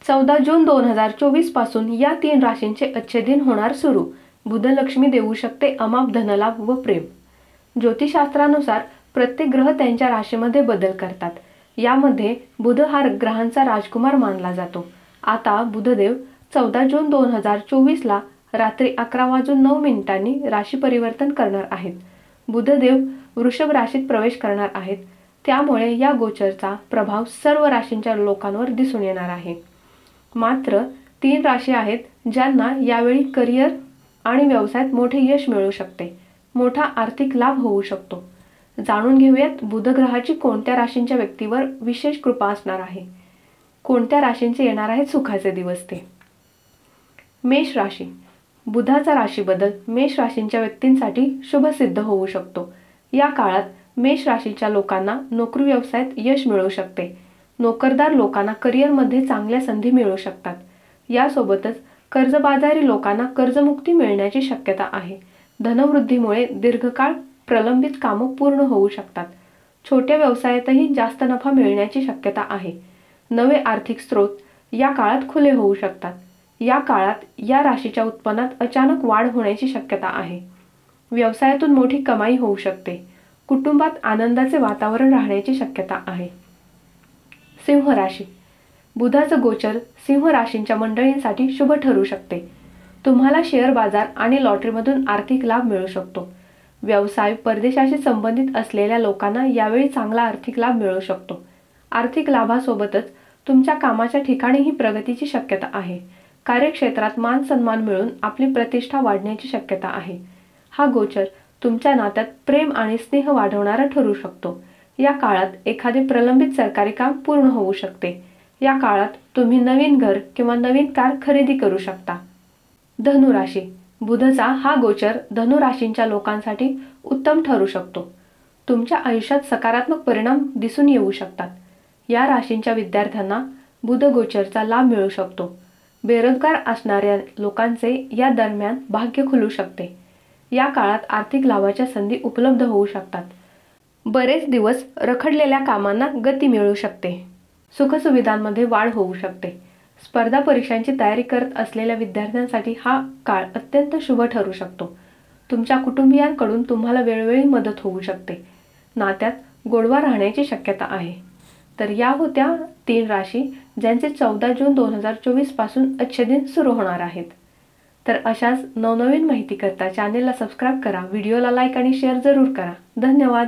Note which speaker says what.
Speaker 1: 14 जून 2024 पासून या 3 राशींचे अच्छे दिन होणार सुरू। बुध लक्ष्मी देऊ शकते अमाप धनलाभ व प्रेम। ज्योतिषशास्त्रानुसार प्रत्येक ग्रह त्यांच्या राशीमध्ये बदल करतात। यामध्ये बुध हा ग्रहांचा राजकुमार मानला जातो। आता बुधदेव 14 जून 2024 ला रात्री 11:09 राशी परिवर्तन करणार आहेत। बुधदेव वृषभ राशीत प्रवेश करणार आहेत। त्यामुळे या गोचरचा प्रभाव सर्व राशींच्या लोकांवर दिसून येणार आहे। मात्र 3 राशी आहेत ज्यांना यावेळी करिअर आणि व्यवसायात मोठे यश मिळू शकते, मोठा आर्थिक लाभ होऊ शकतो। जाणून घेऊयात बुध ग्रहाची कोणत्या राशींच्या व्यक्तीवर विशेष कृपा असणार आहे, कोणत्या राशींचे येणार आहेत सुखाचे दिवस ते। मेष राशी। बुधाचा राशी बदल मेष राशींच्या व्यक्तींसाठी शुभ सिद्ध होऊ शकतो। या काळात मेष राशीच्या लोकांना नोकरी व्यवसायात यश मिळू शकते। नोकरदार लोकांना करिअरमध्ये चांगल्या संधी मिळू शकतात। यासोबतच कर्जबाजारी लोकांना कर्जमुक्ती मिळण्याची शक्यता आहे। धनवृद्धीमुळे दीर्घकाळ प्रलंबित कामं पूर्ण होऊ शकतात। छोट्या व्यवसायातही जास्त नफा मिळण्याची शक्यता आहे। नवे आर्थिक स्रोत या काळात खुले होऊ शकतात। या काळात या राशीच्या उत्पन्नात अचानक वाढ होण्याची शक्यता आहे। व्यवसायातून मोठी कमाई होऊ शकते। कुटुंबात आनंदाचे वातावरण राहण्याची शक्यता आहे। सिंह राशी। बुधाचं गोचर सिंह राशींच्या मंडळींसाठी शुभ ठरू शकते। तुम्हाला शेअर बाजार आणि लॉटरीमधून आर्थिक लाभ मिळू शकतो। व्यवसाय परदेशाशी संबंधित असलेल्या लोकांना यावेळी चांगला आर्थिक लाभ मिळू शकतो। आर्थिक लाभासोबतच तुमच्या कामाच्या ठिकाणीही प्रगतीची शक्यता आहे। कार्यक्षेत्रात मान सन्मान मिळून आपली प्रतिष्ठा वाढण्याची शक्यता आहे। हा गोचर तुमच्या नात्यात प्रेम आणि स्नेह वाढवणारा ठरू शकतो। या काळात एखादे प्रलंबित सरकारी काम पूर्ण होऊ शकते। या काळात तुम्ही नवीन घर किंवा नवीन कार खरेदी करू शकता। धनु राशी। बुधचा हा गोचर धनु राशींच्या लोकांसाठी उत्तम ठरू शकतो। तुमच्या आयुष्यात सकारात्मक परिणाम दिसून येऊ शकतात। या राशींच्या विद्यार्थ्यांना बुध गोचरचा लाभ मिळू शकतो। बेरोजगार असणाऱ्या लोकांचे या दरम्यान भाग्य खुलू शकते। या काळात आर्थिक लाभाच्या संधी उपलब्ध होऊ शकतात। बरेच दिवस रखडलेल्या कामांना गती मिळू शकते। सुखसुविधांमध्ये वाढ होऊ शकते। स्पर्धा परीक्षांची तयारी करत असलेल्या विद्यार्थ्यांसाठी हा काळ अत्यंत शुभ ठरू शकतो। तुमच्या कुटुंबियांकडून तुम्हाला वेळोवेळी मदत होऊ शकते। नात्यात गोडवा राहण्याची शक्यता आहे। तर या होत्या 3 राशी ज्यांचे 14 जून 2024 पासून अच्छे दिन सुरू होणार आहेत। तर अशाच नवनवीन माहिती करता चॅनेलला सबस्क्राईब करा, व्हिडिओला लाईक आणि शेअर जरूर करा। धन्यवाद।